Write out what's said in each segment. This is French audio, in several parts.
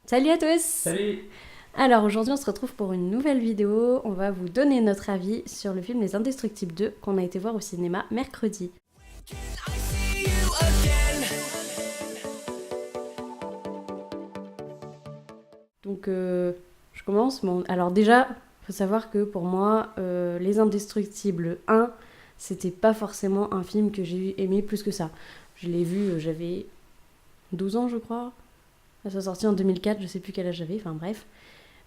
Salut à tous! Salut! Alors aujourd'hui on se retrouve pour une nouvelle vidéo, on va vous donner notre avis sur le film Les Indestructibles 2 qu'on a été voir au cinéma mercredi. Donc je commence. Bon, alors déjà, il faut savoir que pour moi, Les Indestructibles 1, c'était pas forcément un film que j'ai aimé plus que ça. Je l'ai vu, j'avais 12 ans je crois. Ça soit sorti en 2004, je sais plus quel âge j'avais, enfin bref.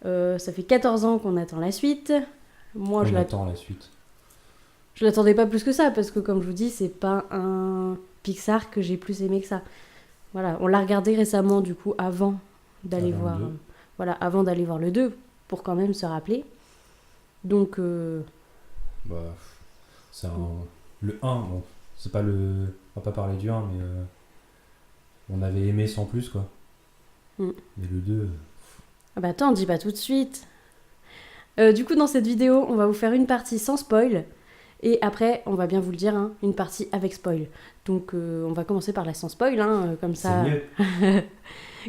Ça fait 14 ans qu'on attend la suite. Moi, On attend la suite. je l'attendais pas plus que ça, parce que comme je vous dis, c'est pas un Pixar que j'ai plus aimé que ça. Voilà, on l'a regardé récemment, du coup, avant d'aller Avant le voir... 2. Voilà, avant d'aller voir le 2, pour quand même se rappeler. Donc, Bah, c'est le 1, bon, c'est pas le. On va pas parler du 1, mais on avait aimé sans plus, quoi. Mm. Mais le 2. ah bah attends, dis pas tout de suite. Du coup, dans cette vidéo, on va vous faire une partie sans spoil. Et après, on va bien vous le dire, hein, une partie avec spoil. Donc, on va commencer par la sans spoil, hein, comme C'est ça. mieux.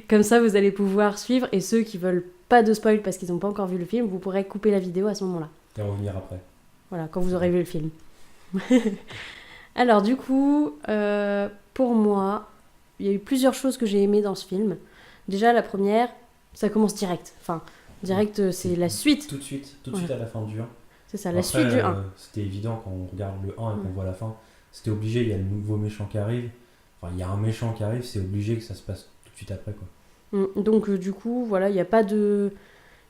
Comme ça, vous allez pouvoir suivre. Et ceux qui veulent pas de spoil parce qu'ils n'ont pas encore vu le film, vous pourrez couper la vidéo à ce moment-là. Et revenir après. Voilà, quand vous aurez vu le film. Alors, du coup, pour moi, il y a eu plusieurs choses que j'ai aimées dans ce film. Déjà, la première, ça commence direct. Enfin, direct, c'est la suite. Tout de suite Ouais. à la fin du 1. C'est ça, Bon, la après, suite du 1. c'était évident quand on regarde le 1 et qu'on Ouais. voit la fin. C'était obligé, il y a le nouveau méchant qui arrive. Enfin, il y a un méchant qui arrive, c'est obligé que ça se passe tout de suite après, quoi. Donc, du coup, voilà, il n'y a pas de.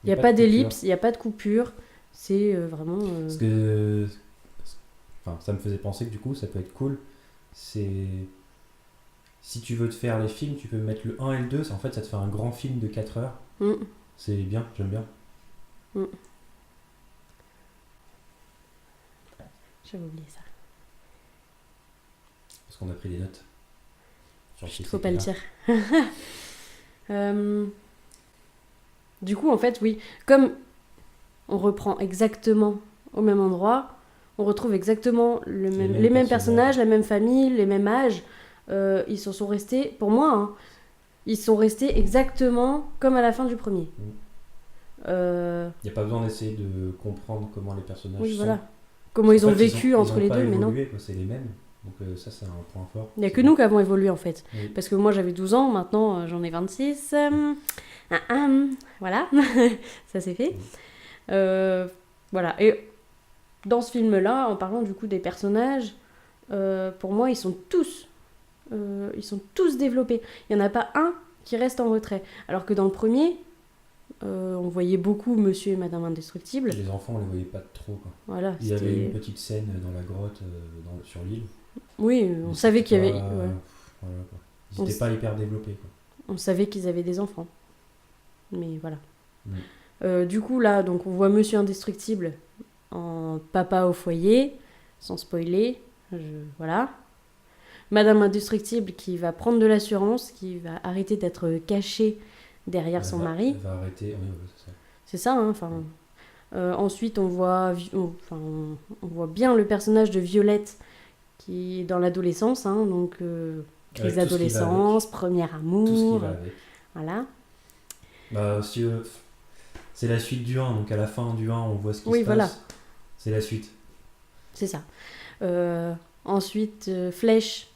Il n'y a de pas coupure. d'ellipse, il n'y a pas de coupure. C'est vraiment. Parce que. Enfin, ça me faisait penser que du coup, ça peut être cool. C'est. Si tu veux te faire les films, tu peux mettre le 1 et le 2. En fait, ça te fait un grand film de 4 heures. Mm, C'est bien, j'aime bien. mm. J'avais oublié ça. Parce qu'on a pris des notes. Sur Chut, ces faut pas le CPA. dire. Du coup, en fait, oui, comme on reprend exactement au même endroit, on retrouve exactement les mêmes personnages, la même famille, les mêmes âges. Ils se sont restés, pour moi, hein, ils sont restés exactement comme à la fin du premier. Il n'y a pas besoin d'essayer de comprendre comment les personnages Oui, sont. voilà. Comment ils ont vécu entre les deux, mais non. Évolué, quoi, c'est les mêmes. Donc ça, c'est un point fort. Il n'y a que nous qui avons évolué, en fait. Oui. Parce que moi, j'avais 12 ans, maintenant, j'en ai 26. Voilà, ça c'est fait. Voilà, et dans ce film-là, en parlant du coup des personnages, pour moi, ils sont tous développés. Il n'y en a pas un qui reste en retrait. Alors que dans le premier, on voyait beaucoup Monsieur et Madame Indestructible. Les enfants, on les voyait pas trop, quoi. Voilà, Il y avait c'était... une petite scène dans la grotte sur l'île. Oui, on Mais savait qu'il y avait... c'était pas- ouais. Voilà, quoi. Ils On n'étaient s- pas hyper développés, quoi. On savait qu'ils avaient des enfants. Mais voilà. Mm. Du coup, là, donc on voit Monsieur Indestructible en papa au foyer, sans spoiler. Voilà. Madame Indestructible qui va prendre de l'assurance, qui va arrêter d'être cachée derrière son mari. Elle va arrêter. Oui, c'est ça. C'est ça, hein, enfin. Ensuite, on voit bien le personnage de Violette qui est dans l'adolescence, hein, donc crise Avec tout ce qui va d'adolescence, premier Tout ce qui amour, va avec. voilà. Bah, si, c'est la suite du 1, donc à la fin du 1, on voit ce qui Oui, se voilà. passe. C'est la suite. C'est ça. Ensuite, Flèche,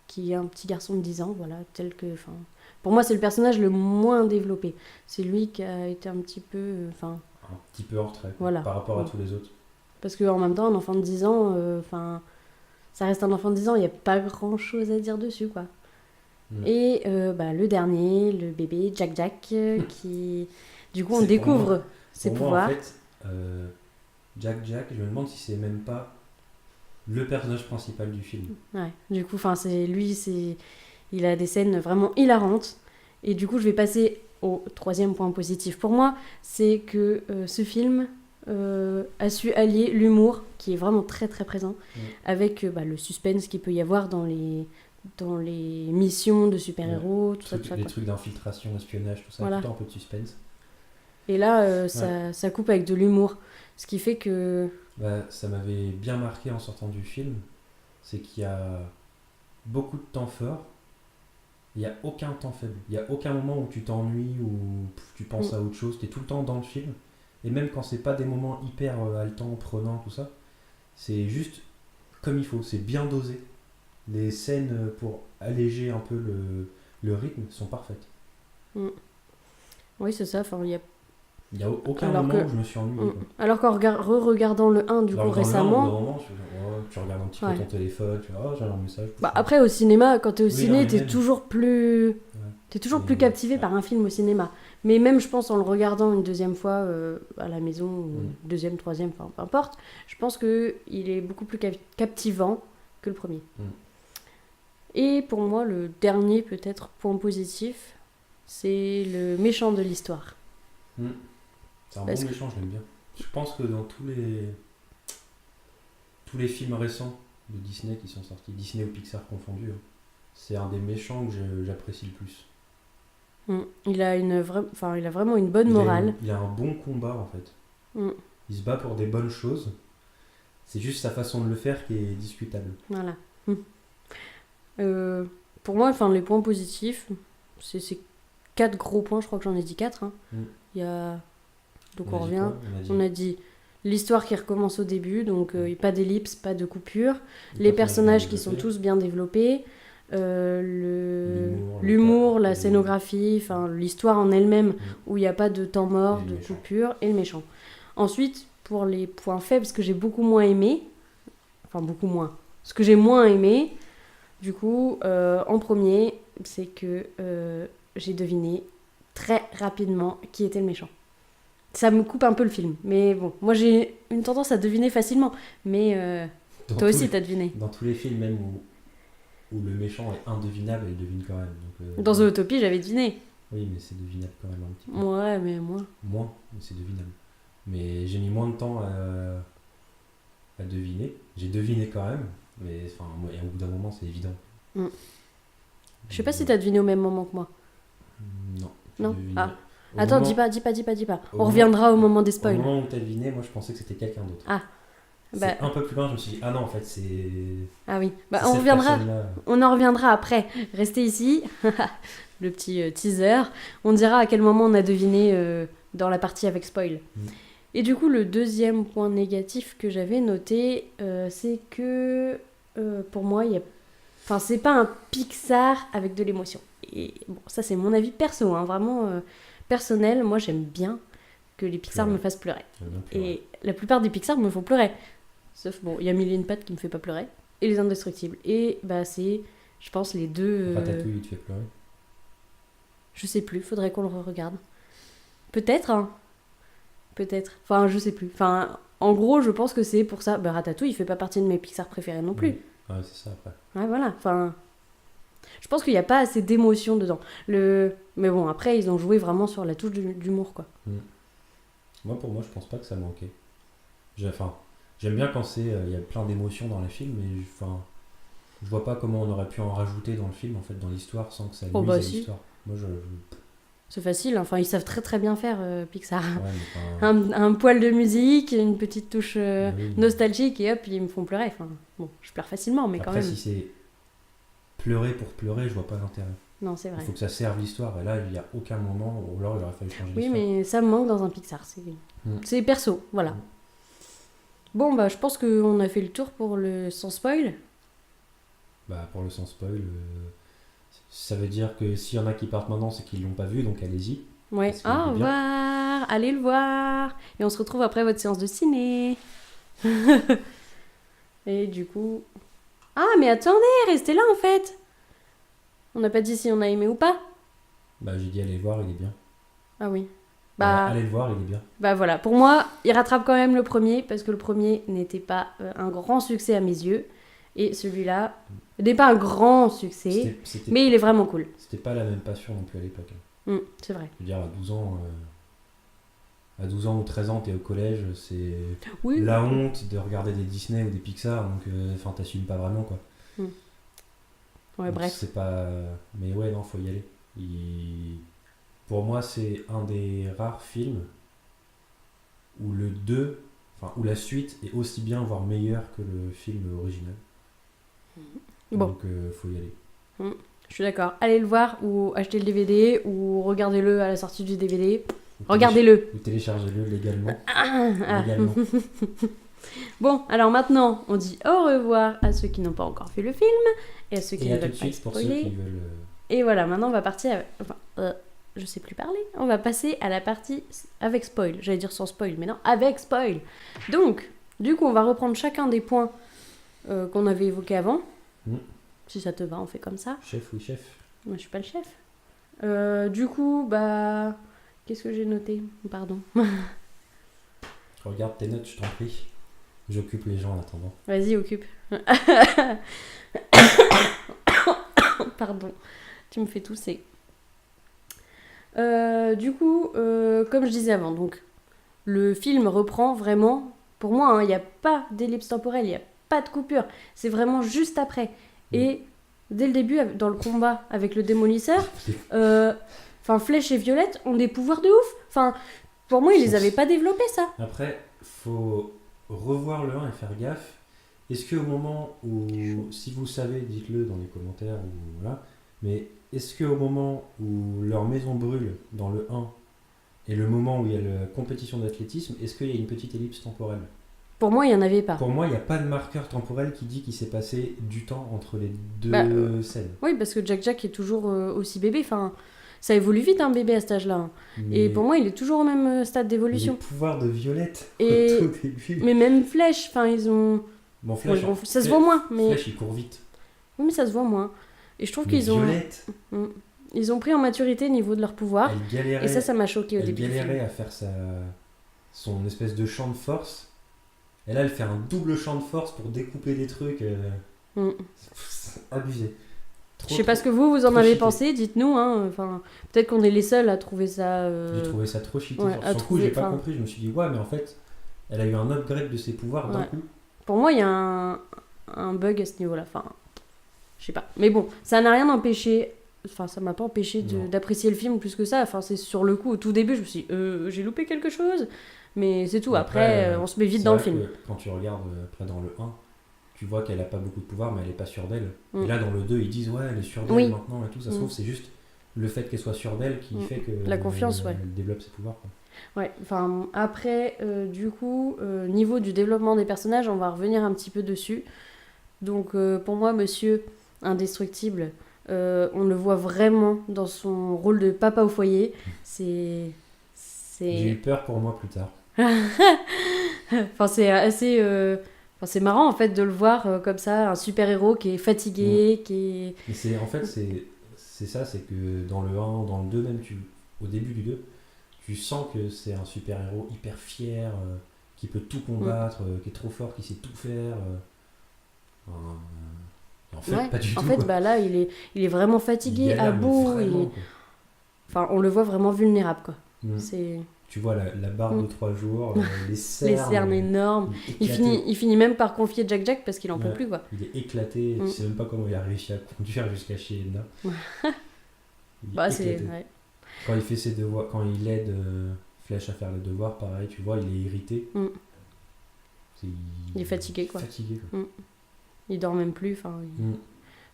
qui est un petit garçon de 10 ans, voilà, tel que... Pour moi, c'est le personnage le moins développé. C'est lui qui a été un petit peu... Un petit peu en retrait, quoi, Voilà. par rapport à Ouais. tous les autres. Parce qu'en même temps, un enfant de 10 ans, ça reste un enfant de 10 ans, il n'y a pas grand-chose à dire dessus, quoi. Mm. Et le dernier, le bébé, Jack Jack, qui... Du coup, on C'est pour découvre moi- ses Pour pouvoirs. moi, en fait, Jack, je me demande si c'est même pas le personnage principal du film. Ouais, du coup, il a des scènes vraiment hilarantes. Et du coup, je vais passer au troisième point positif pour moi, c'est que ce film a su allier l'humour, qui est vraiment très très présent, avec le suspense qu'il peut y avoir dans les missions de super-héros, tout ça, Les quoi. trucs d'infiltration, espionnage, tout ça, Voilà. tout le temps un peu de suspense. Et là, ça coupe avec de l'humour, ce qui fait que... Bah, ça m'avait bien marqué en sortant du film, c'est qu'il y a beaucoup de temps fort, il n'y a aucun temps faible. Il n'y a aucun moment où tu t'ennuies ou tu penses à autre chose, t'es tout le temps dans le film. Et même quand c'est pas des moments hyper haletants, prenants, tout ça, c'est juste comme il faut, c'est bien dosé. Les scènes pour alléger un peu le rythme sont parfaites. Mm. Oui, c'est ça. Enfin, il y a... Il n'y a aucun Alors moment que- où je me suis ennuyé. Quoi. Alors qu'en re-regardant le 1, du coup, Alors que dans le 1, au bout d'un récemment... moment, tu regardes un petit peu Ouais. ton téléphone, tu vois, oh, j'ai un message. Bah, après, au cinéma, quand t'es au Oui, non, ciné, mais t'es même. toujours plus... Ouais. T'es toujours Mais- plus captivé ouais. par un film au cinéma. Mais même, je pense, en le regardant une deuxième fois à la maison, ou deuxième, troisième, enfin, peu importe, je pense qu'il est beaucoup plus captivant que le premier. Mm. Et pour moi, le dernier, peut-être, point positif, c'est le méchant de l'histoire. Mm. C'est un Parce bon que- méchant, je l'aime bien. Je pense que dans tous les films récents de Disney qui sont sortis, Disney ou Pixar confondus, hein, c'est un des méchants que j'apprécie le plus. Il a il a vraiment une bonne morale. Il a un bon combat en fait. Mm. Il se bat pour des bonnes choses. C'est juste sa façon de le faire qui est discutable. Voilà. Pour moi, enfin, les points positifs, c'est ces 4 gros points, je crois que j'en ai dit 4. Hein. Mm. Il y a... Donc on a dit revient. quoi On a dit l'histoire qui recommence au début, donc pas d'ellipse, pas de coupure. Les Les personnages qui sont développés. tous bien développés. L'humour, la scénographie, enfin l'histoire en elle-même, où il n'y a pas de temps mort, Et le de méchant. coupure, et le méchant. Ensuite, pour les points faibles, ce que j'ai beaucoup moins aimé, enfin beaucoup moins, ce que j'ai moins aimé, du coup, en premier, c'est que j'ai deviné très rapidement qui était le méchant. Ça me coupe un peu le film, mais bon, moi j'ai une tendance à deviner facilement, mais Dans toi tous aussi les- t'as deviné. Dans tous les films, même où le méchant est indevinable, il devine quand même. Donc, Dans Zootopie, j'avais deviné. Oui, mais c'est devinable quand même un petit peu. Ouais, mais moi... Moins, mais c'est devinable. Mais j'ai mis moins de temps à deviner. J'ai deviné quand même, mais enfin, et au bout d'un moment, c'est évident. Mm. Je sais pas si t'as deviné au même moment que moi. Non. j'ai Non. deviné. Ah. Au Attends, moment- dis pas. au On moment- reviendra au moment des Au spoils. moment où t'as deviné, moi je pensais que c'était quelqu'un d'autre. Ah. C'est Bah, un peu plus loin, je me suis dit, ah non, en fait, c'est. ah oui. Bah, c'est on cette reviendra. personne-là. On en reviendra après. Restez ici. Le petit teaser. On dira à quel moment on a deviné dans la partie avec spoil. Mm. Et du coup, le deuxième point négatif que j'avais noté, c'est que pour moi, il y a... Enfin, c'est pas un Pixar avec de l'émotion. Et bon, ça c'est mon avis perso, hein, vraiment personnel. Moi, j'aime bien que les Pixar Pleurer. me fassent pleurer. J'aime bien pleurer. Et la plupart des Pixar me font pleurer. Sauf, bon, il y a Mille et une pattes qui me fait pas pleurer. Et Les Indestructibles. Et bah, c'est, je pense, les deux. Ratatouille, il te fait pleurer. Je sais plus, faudrait qu'on le regarde. Peut-être, hein. Peut-être. Enfin, je sais plus. Enfin, en gros, je pense que c'est pour ça. Bah, Ratatouille, il fait pas partie de mes Pixar préférés non plus. Oui. Ouais, c'est ça après. Ouais, voilà. Enfin, je pense qu'il n'y a pas assez d'émotion dedans. Mais bon, après, ils ont joué vraiment sur la touche d'humour, quoi. Moi, pour moi, je pense pas que ça manquait. Enfin, j'aime bien quand il y a plein d'émotions dans les films, mais enfin, je vois pas comment on aurait pu en rajouter dans le film, en fait, dans l'histoire, sans que ça nuise Oh, bah, à si. l'histoire. Moi, C'est facile. Enfin, ils savent très très bien faire, Pixar. ouais, mais enfin, Un poil de musique, une petite touche oui. nostalgique, et hop, ils me font pleurer. Enfin, bon, je pleure facilement, mais Après, quand même. si c'est pleurer pour pleurer, je vois pas l'intérêt. Non, c'est Il vrai. faut que ça serve l'histoire, et là, il y a aucun moment où alors il aurait fallu changer Oui, l'histoire. mais ça me manque dans un Pixar. C'est perso, voilà. Mm. Bon, bah, je pense qu'on a fait le tour pour le sans spoil. Bah, pour le sans spoil, ça veut dire que s'il y en a qui partent maintenant, c'est qu'ils l'ont pas vu, donc allez-y. Ouais, Parce qu'il est au revoir, allez le voir. Et on se retrouve après votre séance de ciné. Et du coup... Ah, mais attendez, restez là en fait. On n'a pas dit si on a aimé ou pas. Bah, j'ai dit allez le voir, il est bien. Ah oui. Bah, Bah, allez le voir, il est bien. bah voilà, pour moi, il rattrape quand même le premier, parce que le premier n'était pas un grand succès à mes yeux. Et celui-là n'est pas un grand succès, C'était mais il est vraiment cool. c'était pas la même passion non plus à l'époque. Hein. C'est vrai. Je veux dire, à 12 ans ou 13 ans, t'es au collège, c'est Oui. la honte de regarder des Disney ou des Pixar, donc enfin, t'assumes pas vraiment quoi. Ouais, Donc, bref. c'est pas. Mais ouais, non, faut y aller. Pour moi, c'est un des rares films où le 2, enfin, où la suite est aussi bien, voire meilleure que le film original. Bon. Donc, faut y aller. Je suis d'accord. Allez le voir ou achetez le DVD ou regardez-le à la sortie du DVD. Ou Regardez-le. Ou téléchargez-le légalement. Ah. Légalement. Bon, alors maintenant, on dit au revoir à ceux qui n'ont pas encore vu le film et à ceux qui Et ne à tout veulent de pas suite pour ceux spoiler. qui veulent. Et voilà, maintenant on va partir. Enfin, je sais plus parler. On va passer à la partie avec spoil. J'allais dire sans spoil, mais non, avec spoil. Donc, du coup, on va reprendre chacun des points qu'on avait évoqués avant. Mm. Si ça te va, on fait comme ça. Chef, oui, chef. Moi, je suis pas le chef. Du coup, bah. Qu'est-ce que j'ai noté? Pardon. Regarde tes notes, je t'en prie. J'occupe les gens en attendant. Vas-y, occupe. Pardon, tu me fais tousser. Du coup, comme je disais avant, donc le film reprend vraiment. Pour moi, il n'y a pas d'ellipse temporelle, il n'y a pas de coupure. C'est vraiment juste après. Et dès le début, dans le combat avec le démolisseur, Flèche et Violette ont des pouvoirs de ouf. Enfin, pour moi, ils les avaient pas développés, ça. Après, faut revoir le 1 et faire gaffe. Est-ce qu'au moment où, si vous savez, dites-le dans les commentaires, ou voilà, mais est-ce qu'au moment où leur maison brûle dans le 1 et le moment où il y a la compétition d'athlétisme, est-ce qu'il y a une petite ellipse temporelle? Pour moi, il n'y en avait pas. Pour moi, il n'y a pas de marqueur temporel qui dit qu'il s'est passé du temps entre les deux scènes. Oui, parce que Jack est toujours aussi bébé. Enfin, ça évolue vite un bébé à cet âge-là. Hein. Et pour moi, il est toujours au même stade d'évolution. Les pouvoirs de Violette et... au début. Mais même Flèche, enfin, ils ont... Bon, Flèche, ça se voit moins. Mais... Flèche, il court vite. Oui, mais ça se voit moins. Et je trouve mais qu'ils ont... Violette, ils ont pris en maturité au niveau de leur pouvoir. Elle galérait, et ça m'a choqué au début. Elle galérait à faire son espèce de champ de force. Et là, elle fait un double champ de force pour découper des trucs. C'est abusé. Je sais pas ce que vous en avez cheaté. pensé, dites-nous. Hein. Enfin, peut-être qu'on est les seuls à trouver ça. J'ai trouvé ça trop cheaté. Ouais, Sur le coup, j'ai pas compris. Je me suis dit, ouais, mais en fait, elle a eu un upgrade de ses pouvoirs d'un coup. Pour moi, il y a un bug à ce niveau-là. Enfin, je sais pas. Mais bon, ça n'a rien empêché. Enfin, ça m'a pas empêché d'apprécier le film plus que ça. Enfin, c'est sur le coup, au tout début, je me suis dit, j'ai loupé quelque chose. Mais c'est tout. Après, on se met vite dans le film. Quand tu regardes après dans le 1, tu vois qu'elle a pas beaucoup de pouvoir, mais elle est pas sûre d'elle. Et là, dans le 2, ils disent, ouais, elle est sûre d'elle maintenant et tout. Ça se trouve, c'est juste le fait qu'elle soit sûre d'elle qui fait que. La confiance, elle développe ses pouvoirs. Quoi. Ouais, enfin, après, du coup, niveau du développement des personnages, on va revenir un petit peu dessus. Donc, pour moi, Monsieur Indestructible, on le voit vraiment dans son rôle de papa au foyer. J'ai eu peur pour moi plus tard. Enfin, c'est assez... c'est marrant, en fait, de le voir comme ça, un super-héros qui est fatigué, qui est... Mais en fait, c'est ça, c'est que dans le 1, dans le 2 même, au début du 2, tu sens que c'est un super-héros hyper fier, qui peut tout combattre, qui est trop fort, qui sait tout faire. Et en fait, pas du tout. En fait, là, il est vraiment fatigué, à bout. Enfin, on le voit vraiment vulnérable, quoi. C'est... Tu vois la barre de 3 jours, les cernes. Les cernes énormes. Il finit même par confier Jack parce qu'il en peut plus, quoi. Il est éclaté, tu sais même pas comment il a réussi à conduire jusqu'à chez Edna. C'est... Ouais. Quand il fait ses devoirs, quand il aide Flèche à faire les devoirs, pareil, tu vois, il est irrité. Il est fatigué, quoi. Quoi. Il dort même plus, enfin...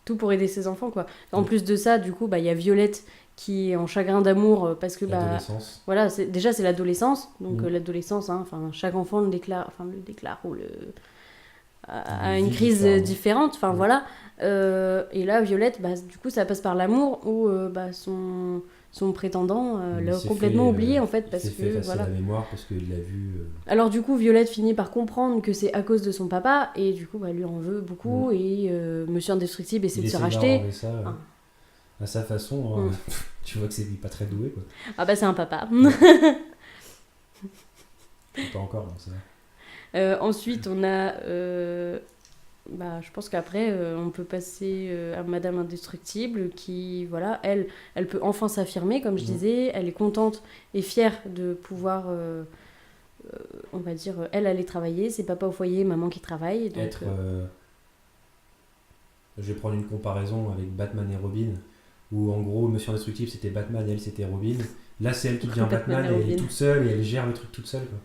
Tout pour aider ses enfants, quoi. En plus de ça, du coup, il y a Violette qui est en chagrin d'amour parce que l'adolescence. Voilà, c'est l'adolescence, donc l'adolescence, hein, chaque enfant le déclare ou a une crise différente, enfin voilà. Et là, Violette, du coup, ça passe par l'amour où son prétendant l'a complètement oublié en fait parce que voilà. La mémoire parce qu'il l'a vu. Alors du coup, Violette finit par comprendre que c'est à cause de son papa et du coup, lui en veut beaucoup et Monsieur Indestructible essaie de se racheter. Ça, à sa façon, tu vois que c'est pas très doué quoi. Ah c'est un papa. Pas encore, non, c'est vrai. Ensuite, on a je pense qu'après on peut passer à Madame Indestructible qui voilà elle peut enfin s'affirmer comme je disais, elle est contente et fière de pouvoir on va dire elle aller travailler, c'est papa au foyer, maman qui travaille donc, je vais prendre une comparaison avec Batman et Robin où en gros Monsieur Indestructible c'était Batman et elle c'était Robin. Là c'est elle qui devient Batman et elle est toute seule et elle gère le truc toute seule quoi.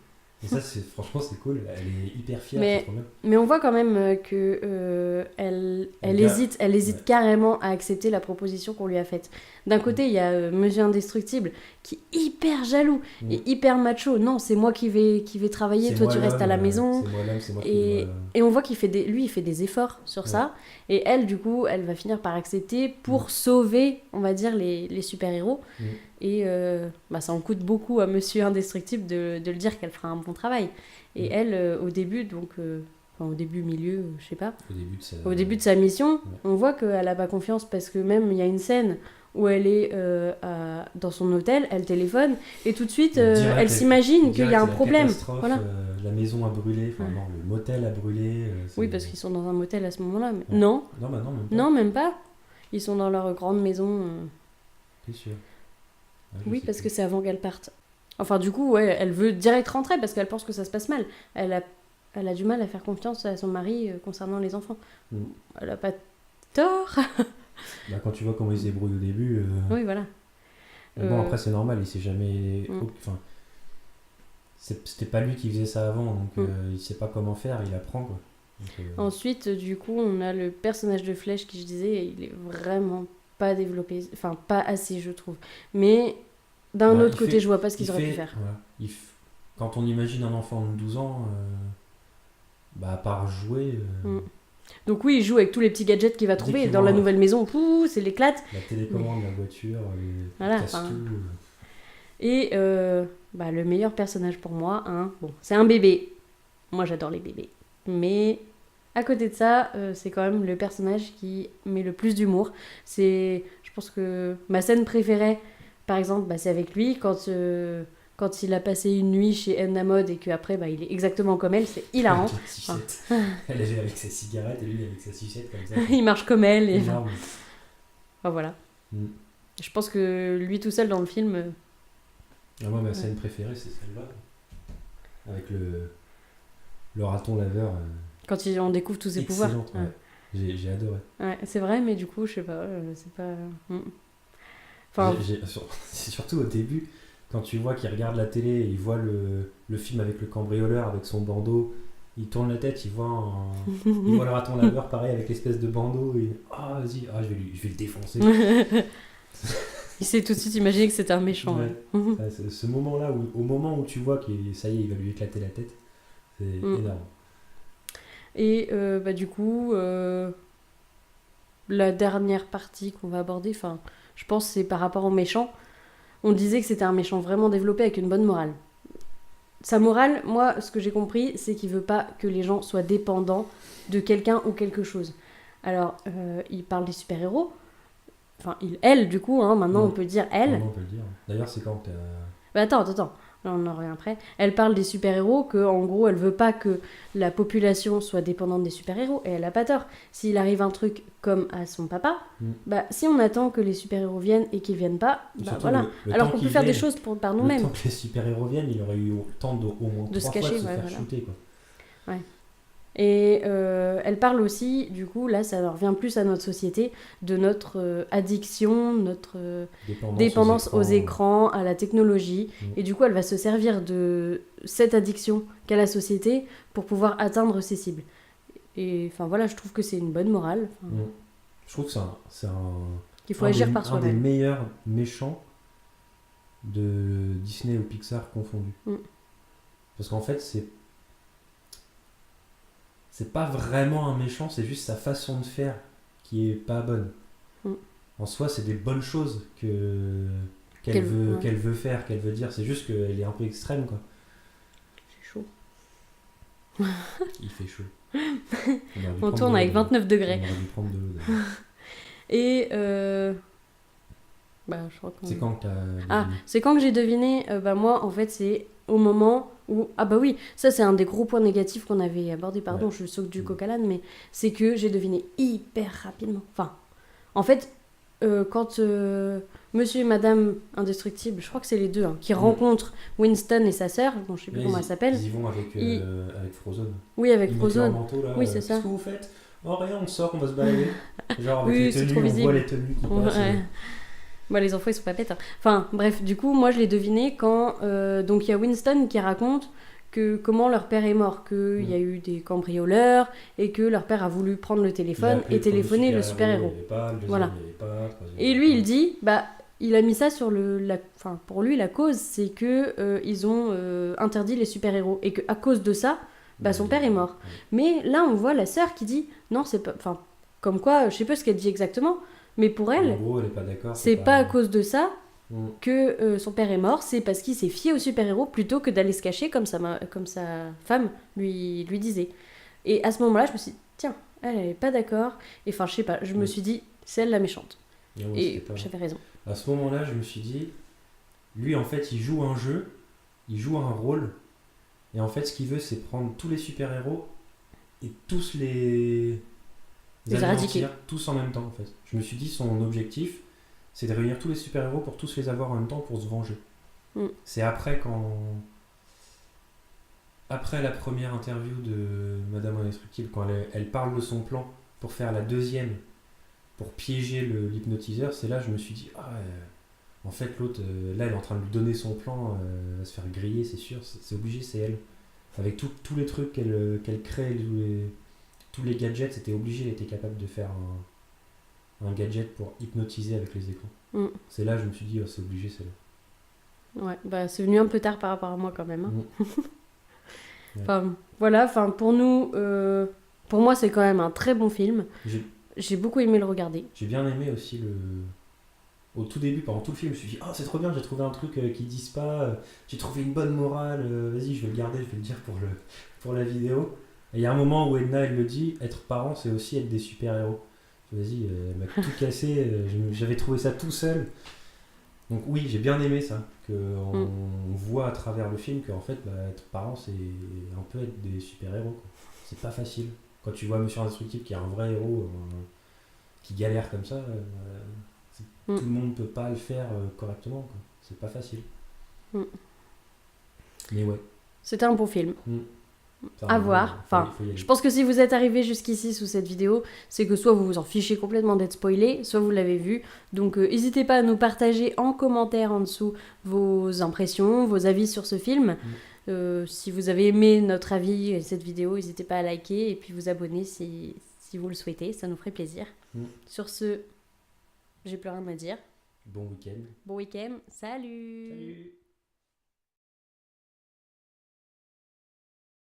Et ça, franchement, c'est cool. Elle est hyper fière, Mais- c'est trop bien. Mais on voit quand même que elle hésite Ouais. carrément à accepter la proposition qu'on lui a faite. D'un côté, il y a Monsieur Indestructible qui est hyper jaloux Mm. et hyper macho. Non, c'est moi qui vais travailler, C'est toi moi tu restes à la l'homme, maison. C'est moi l'homme, c'est moi qui Et, dois. et on voit qu'il fait lui, il fait des efforts sur Ouais. ça. Et elle, du coup, elle va finir par accepter pour Mm. sauver, on va dire, les super-héros. Mm. Et ça en coûte beaucoup à Monsieur Indestructible de le dire qu'elle fera un bon travail. Et Mm. elle, au début, au début, milieu, je sais pas, Au début de sa. au début de sa mission, Ouais. on voit qu'elle a pas confiance parce que même il y a une scène où elle est dans son hôtel, elle téléphone et tout de suite Direct, elle s'imagine qu'il y a un c'est la problème. catastrophe, Voilà. La maison a brûlé, enfin Ouais. non, le motel a brûlé. Oui, parce qu'ils sont dans un motel à ce moment-là. Mais... Ouais. Non, Non, bah non, même pas. non, même pas. Ils sont dans leur grande maison. T'es sûr? Ah, je Oui, sais parce plus. que c'est avant qu'elle parte. Enfin, du coup, ouais, elle veut direct rentrer parce qu'elle pense que ça se passe mal. Elle a du mal à faire confiance à son mari concernant les enfants. Mm. Elle a pas tort. Bah, quand tu vois comment il se débrouille au début. Oui, voilà. Mais bon, Euh, après, c'est normal, il s'est jamais. Mm. Enfin, c'était pas lui qui faisait ça avant, donc Mm. il sait pas comment faire, il apprend quoi. Donc, Ensuite, du coup, on a le personnage de Flèche qui, je disais, il est vraiment pas développé. Enfin, pas assez, je trouve. Mais d'un Ouais, autre il côté, fait- je vois pas ce qu'ils il auraient pu fait- faire. voilà, quand on imagine un enfant de 12 ans, bah, à part jouer, Mm. Donc oui, il joue avec tous les petits gadgets qu'il va Dès trouver. qu'il Dans la voit- nouvelle maison, pouh, c'est l'éclate. la télécommande, la voiture, il Voilà, casse enfin, tout. Et le meilleur personnage pour moi, bon, c'est un bébé. Moi, j'adore les bébés. Mais à côté de ça, c'est quand même le personnage qui met le plus d'humour. Je pense que ma scène préférée, par exemple, c'est avec lui quand il a passé une nuit chez Edna Mode et qu'après, il est exactement comme elle. C'est hilarant. Avec la sucette. Elle est avec sa cigarette et lui avec sa sucette comme ça. Il marche comme elle. Et... Énorme. Enfin, voilà. Mm. Je pense que lui tout seul dans le film, Ah, moi, ma scène préférée, c'est celle-là. Avec le raton laveur. quand on découvre tous ses pouvoirs. Excellente, ouais. J'ai adoré. Ouais, c'est vrai, mais du coup, je sais pas, c'est pas... Enfin, C'est surtout au début, quand tu vois qu'il regarde la télé et il voit le film avec le cambrioleur, avec son bandeau, il tourne la tête, il voit le raton laveur pareil avec l'espèce de bandeau, et vas-y, je vais le défoncer. il s'est tout de suite imaginé que c'était un méchant. Ouais. Ouais. Ce moment-là, au moment où tu vois qu'il ça y est, il va lui éclater la tête, c'est énorme. Et du coup, la dernière partie qu'on va aborder, je pense que c'est par rapport au méchant. On disait que c'était un méchant vraiment développé avec une bonne morale. Sa morale, moi, ce que j'ai compris, c'est qu'il veut pas que les gens soient dépendants de quelqu'un ou quelque chose. Alors, il parle des super-héros. Enfin, elle, du coup, maintenant Ouais. on peut dire elle. Comment on peut le dire. D'ailleurs, c'est quand Attends. Là, on en revient après. Elle parle des super-héros, que en gros, elle veut pas que la population soit dépendante des super-héros, et elle a pas tort. S'il arrive un truc comme à son papa, si on attend que les super-héros viennent et qu'ils viennent pas, Surtout voilà. le Alors temps qu'on peut qu'ils faire des viennent, choses par le nous-mêmes. temps que les super-héros viennent, il aurait eu le temps au moins De se 3 cacher, fois de se ouais, faire voilà. shooter, quoi. Et elle parle aussi, du coup, là, ça revient plus à notre société, de notre addiction, notre dépendance aux écrans, à la technologie. Et du coup, elle va se servir de cette addiction qu'a la société pour pouvoir atteindre ses cibles. Et enfin voilà, je trouve que c'est une bonne morale. Je trouve que c'est Qu'il faut agir par un des soi-même. meilleurs méchants de Disney ou Pixar confondus. Parce qu'en fait, c'est pas vraiment un méchant, c'est juste sa façon de faire qui est pas bonne. En soi, c'est des bonnes choses qu'elle veut faire, qu'elle veut dire. C'est juste qu'elle est un peu extrême, quoi. C'est chaud. Il fait chaud. On tourne avec 29 degrés. On aurait dû prendre de l'eau, d'ailleurs. Et je crois qu'on... C'est quand que t'as... c'est quand que j'ai deviné, moi en fait c'est au moment où, oui, ça c'est un des gros points négatifs qu'on avait abordé, pardon, je saute du coq à l'âne, mais c'est que j'ai deviné hyper rapidement. Enfin, en fait, quand monsieur et madame Indestructible, je crois que c'est les deux, qui rencontrent Winston et sa sœur, je sais plus comment elle s'appelle. Ils y vont avec Frozone. Oui, avec Ils mettent leur Frozone. manteau, là, Oui, c'est ça. Qu'est-ce que vous faites? Oh, rien, on sort, on va se balader. Genre avec Oui, les c'est tenues, trop on visible. voit les tenues qui passent. Ouais. Les enfants ils sont pas bêtes. Enfin bref, du coup moi je l'ai deviné quand donc il y a Winston qui raconte que comment leur père est mort, qu'il y a eu des cambrioleurs et que leur père a voulu prendre le téléphone et téléphoner le super-héros. Voilà. Et lui, il dit, il a mis ça sur enfin, pour lui, la cause, c'est que ils ont interdit les super-héros et qu'à cause de ça, son père est mort. Mais là, on voit la sœur qui dit, non, c'est pas, enfin, comme quoi, je sais pas ce qu'elle dit exactement, mais pour elle, en gros, elle est pas d'accord. C'est pas à cause de ça que son père est mort, c'est parce qu'il s'est fié au super-héros plutôt que d'aller se cacher comme sa femme lui disait. Et à ce moment-là, je me suis dit, tiens, elle est pas d'accord. Et enfin, je sais pas, je me suis dit, c'est elle la méchante. Et j'avais raison. À ce moment-là, je me suis dit, lui, en fait, il joue un jeu, il joue un rôle, et en fait, ce qu'il veut, c'est prendre tous les super-héros et tous les éradiquer. Tous en même temps, en fait. Je me suis dit, son objectif, c'est de réunir tous les super-héros pour tous les avoir en même temps pour se venger. C'est après la première interview de Madame Indestructible, quand elle parle de son plan pour faire la deuxième, pour piéger l'hypnotiseur, c'est là que je me suis dit, en fait l'autre, là elle est en train de lui donner son plan, elle va se faire griller, c'est sûr, c'est obligé, c'est elle. Avec tous les trucs qu'elle crée, tous les gadgets, c'était obligé, elle était capable de faire un gadget pour hypnotiser avec les écrans. C'est là que je me suis dit, c'est obligé, c'est là. Ouais, c'est venu un peu tard par rapport à moi quand même. Enfin, voilà, enfin, pour nous, pour moi, c'est quand même un très bon film. J'ai beaucoup aimé le regarder. J'ai bien aimé aussi au tout début, pendant tout le film, je me suis dit, c'est trop bien, j'ai trouvé un truc qu'ils disent pas, j'ai trouvé une bonne morale, vas-y, je vais le garder, je vais le dire pour la vidéo. Et il y a un moment où Edna, elle me dit, être parent, c'est aussi être des super-héros. Vas-y, elle m'a tout cassé, j'avais trouvé ça tout seul. Donc oui, j'ai bien aimé ça, qu'on voit à travers le film qu'en fait, être parent, c'est un peu être des super-héros, quoi. C'est pas facile. Quand tu vois Monsieur Indestructible qui est un vrai héros, qui galère comme ça, tout le monde peut pas le faire correctement, quoi. C'est pas facile. Mais ouais. C'était un bon film. À voir. Enfin, je pense que si vous êtes arrivé jusqu'ici sous cette vidéo, c'est que soit vous vous en fichez complètement d'être spoilé, soit vous l'avez vu. Donc n'hésitez pas à nous partager en commentaire en dessous vos impressions, vos avis sur ce film. Si vous avez aimé notre avis et cette vidéo, n'hésitez pas à liker et puis vous abonner si vous le souhaitez, ça nous ferait plaisir. Sur ce, j'ai plus rien à dire. Bon week-end. Bon week-end, salut.